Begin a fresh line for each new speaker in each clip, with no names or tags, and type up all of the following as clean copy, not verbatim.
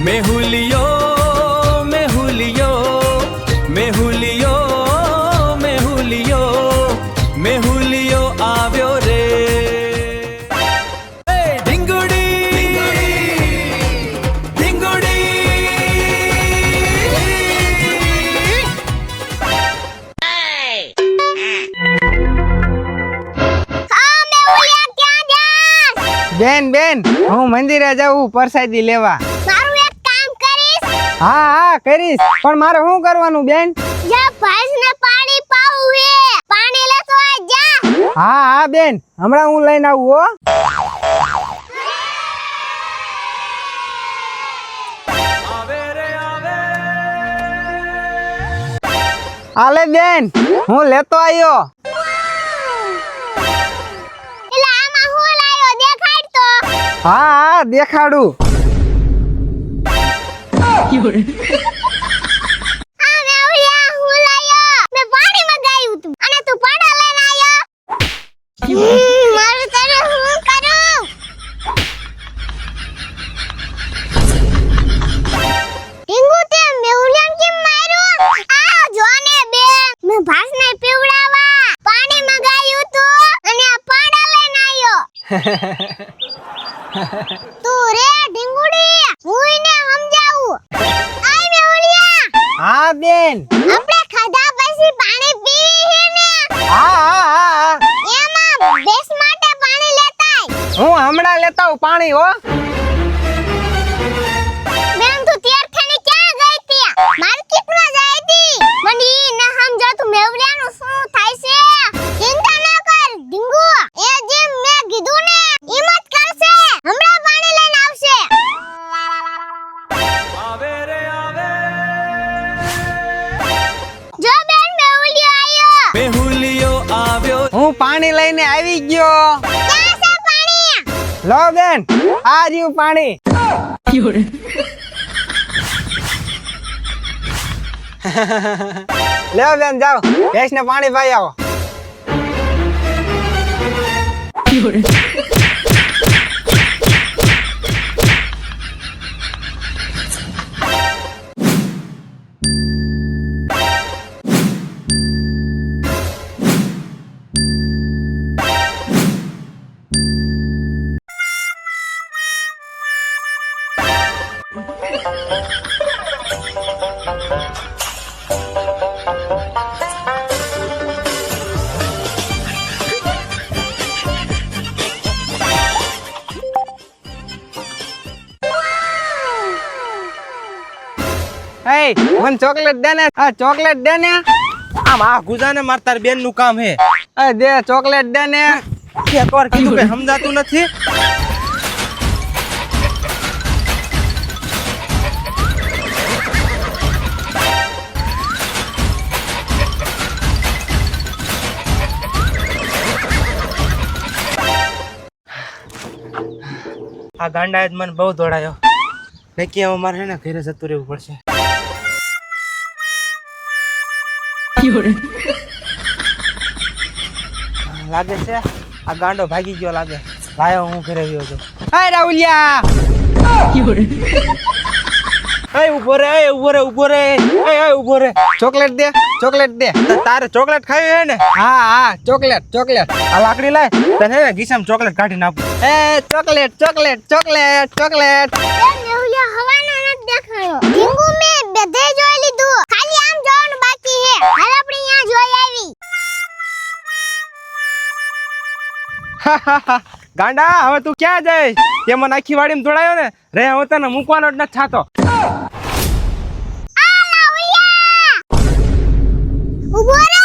મેહુલિયો મેહુલિયો મેહુલિયો મેહુલિયો મેહુલિયો આવ્યો રે ઢીંગુડી ઢીંગુડી
બેન બેન હું મંદિરે જાઉં પ્રસાદી લેવા.
મારું એક કામ કરીશ?
હા હા કરીશ, પણ મારે શું કરવાનું બેન?
જા ભેંસને પાણી પાવું હે, પાણી લેતો આ જા.
હા હા બેન, હમણાં હું લઈને આવું હો.
આવે રે આવે
આલે બેન, હું લેતો આવ્યો.
એટલે આમાં હું લાયો દેખાડ તો.
હા હા દેખાડું.
આ મેવડિયા હું લાયો. મેં પાણી મંગાવ્યું તું અને તું પાડા લઈને આયો. મારું તને હું કરું? ટીંગુ તે મેવડિયાને કેમ માર્યો? આ જોને બે, મેં ભાસને પીવડાવવા પાણી મંગાવ્યું તું અને આ પાડા લઈને આયો. તું રે ઢીંગુડી, હું એને સમજાવું. આય મેવડિયા,
હા બેન.
આપણે ખાધા પછી પાણી પીવી હે ને?
હા હા હા
એમાં ભેંસ માટે પાણી લેતાય.
હું હમણાં લેતા આવું પાણી હો.
બેન તું તૈયાર થઈને ક્યાં ગઈ તી? માર્કેટમાં જઈ તી. મને ઈ ન સમજાતું મેવડિયાનું શું થાય છે? ચિંતા ન કર ઢીંગુ, એ જેમ મેં કીધું ને એમ જ કરશે. હમણાં પાણી લઈને આવશે.
આવે રે આવે
જો બેન મેવડિયો આયો.
મેહુલિયો આવ્યો
હું પાણી લઈને આવી ગયો.
ક્યાં છે પાણી?
લો બેન, આ રહ્યું પાણી. લ્યો બેન જાઓ, ભેંસને પાણી પાઈ આવો. એ મને ચોકલેટ દે ને. આ ચોકલેટ દે ને.
આમ આ ગુજાને માર તાર બેન નું કામ હે.
એ દે ચોકલેટ દે ને.
એકવાર કીધું કે સમજાતું નથી. આ ગાંડાએ જ મને બહુ દોડાયો. નક્કી હવે મારે ને ઘરે જતું રહેવું પડશે. લાગે છે આ ગાંડો ભાગી ગયો લાગે. લાયો હું ઘરે ગયો હતો.
એ રાહુલિયા,
એ ઉભો રે, એ ઉભો રે, ઉભો રે, એ ઉભો રે.
ચોકલેટ દે, ચોકલેટ દે.
તારે ચોકલેટ ખાવી હે ને?
હા હા ચોકલેટ ચોકલેટ.
આ લાકડી લાય, તને હે ને ગીસામાં ચોકલેટ કાઢીને આપું.
એ ચોકલેટ ચોકલેટ ચોકલેટ ચોકલેટ.
બેન મેવડિયા હવાનો નથી દેખાયો. ઢીંગુ મેં બધે જોઈ લીધું. ખાલી આમ જવાનું બાકી હે. હાલ આપણે અહીંયા જોઈ આવી.
ગાંડા હવે તું ક્યાં જાય? તે મને આખી વાડીમાં દોડાયો ને રે, હવે તને મૂકવાનો જ નથી થાતો.
આ લાવલિયા, ઊભો રે.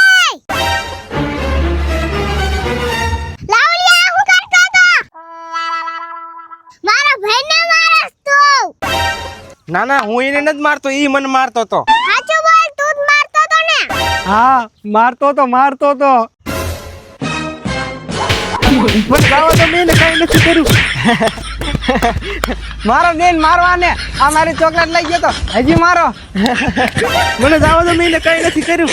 લાવલિયા હું કરતો તો? મારા ભાઈને મારસ તું.
ના ના, હું એને નથી મારતો, ઈ મને મારતો તો.
સાચું બોલ, તું જ મારતો તો ને?
હા મારતો તો મારતો તો.
મને ગાવા તો મેં કઈ નથી કર્યું.
મારો બેન મારવા ને. આ મારી ચોકલેટ લઈ ગયો તો હજી મારો.
મને ગાવા તો મેં કઈ નથી કર્યું.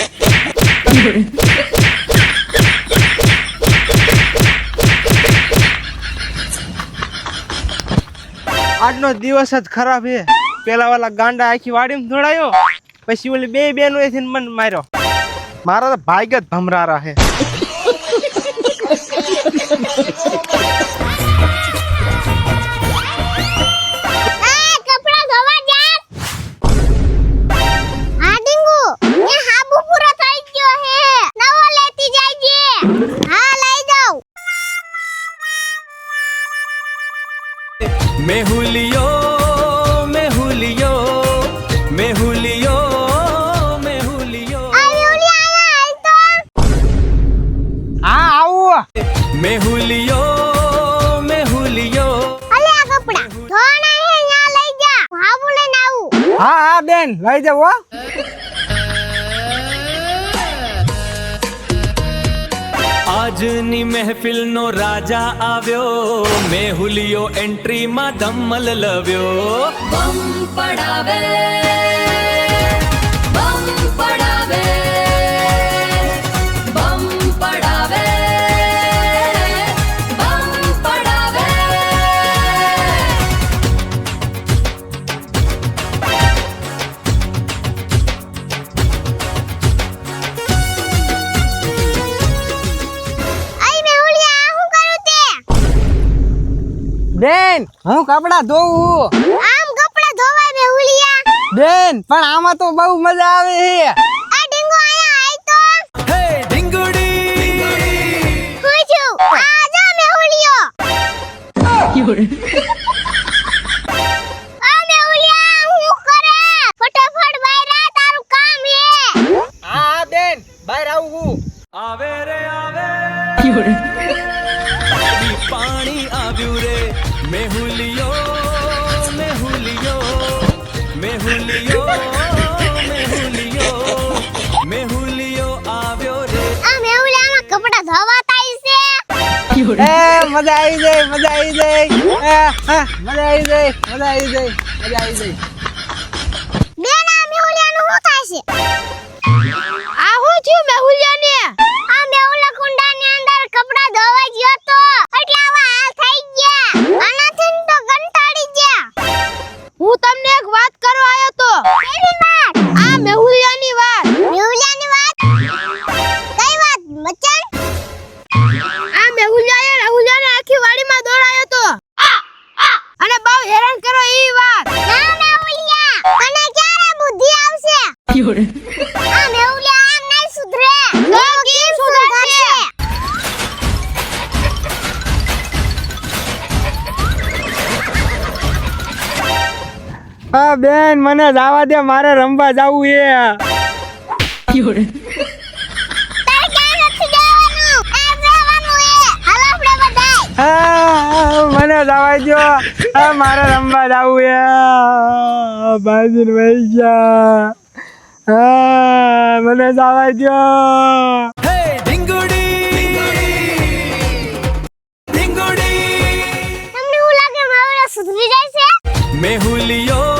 આજનો દિવસ જ ખરાબ છે. પેલા વાલા ગાંડા આખી વાડીમાં દોડાયો, પછી ઓલી બે બેનો એથી મને માર્યો. મારા તો ભાગ જ ભમરારા હે.
કપડા ધોવા જા. હા ડીંગુ, એ હાબુ પૂરો થઈ ગયો હે, નવો લેતી જાયજે. હા લઈ જાઉં.
મેહુલિયો મેહુલિયો મેહુલિયો મેહુલિયો
આવી ઓલી આયા આઈ તો.
હા આવું.
મેહુલિયો મેહુલિયો
અલે આ કપડા ધોણા હે, ન્યા લઈ જા. હું હાબુ લઈને આવું.
હા હા બેન લઈ જાવ હો.
આજની મહેફિલનો રાજા આવ્યો, મેહુલિયો એન્ટ્રીમાં ધમ્મલ લવ્યો.
બમ પડાવે બમ પડાવે બમ પડાવે બમ પડાવે
આઈ મેહુલિયા હું કરું તે?
બેન હું કપડા ધોવું.
આમ કપડા ધોવાય મેહુલિયા?
બેન પણ આમાં તો બહુ મજા આવે છે.
આ ડીંગુ આયા આઈ તો.
હે ઢીંગુડી
હું છું. આ જા મેહુલિયો. આ મેહુલિયા હું કરે? ફટાફટ બહાર આ, તારું કામ હે.
હા હા બેન બહાર આવું.
આવે રે આવે પાણી આવ્યું રે. મેહુલિયો મેહુલિયો મેહુલિયો મેહુલિયો મેહુલિયો આવ્યો રે.
આ મેહુલિયામાં કપડા ધોવાતા છે.
એ મજા આવી જાય મજા આવી જાય. મજા આવી જાય મજા આવી જાય મજા આવી જાય.
બેન આ મેહુલિયાનું શું થાય છે? આ હું છું મેહુલિયાને? આ મેહુલિયા કુંડાની અંદર કપડા ધોવા ગયો તો એટલે આવા હાલ થઈ ગયા. આનાથી તો કંટાળી ગયા. હું તમને એક વાત કરવા આવ્યો તો. કેવી વાત? આ મેહુલિયાની વાત. મેહુલિયાની વાત? કઈ વાત મચન? આ મેહુલિયાએ રાહુલિયાને આખી વાડીમાં દોડાયો તો અને બહુ હેરાન કરો ઈ વાત. ના મેહુલિયા, તને ક્યારે બુદ્ધિ આવશે? આ મેહુલિયા આમ નહીં સુધરે. તો કેમ સુધરશે?
હા બેન મને જવા દે, મારે રમવા જાવું છે.
તારે ક્યાં નથી જવાનું? આ જવાનું હે. હાલો આપણે બધાય.
મને જવા દો. મારે રમવા જાવું છે. બાજીને વહી ગયા. મને જવા દો.
હે ઢીંગુડી ઢીંગુડી
તમને શું લાગે મેહુલિયા સુધરી જાય છે?
મેહુલિયો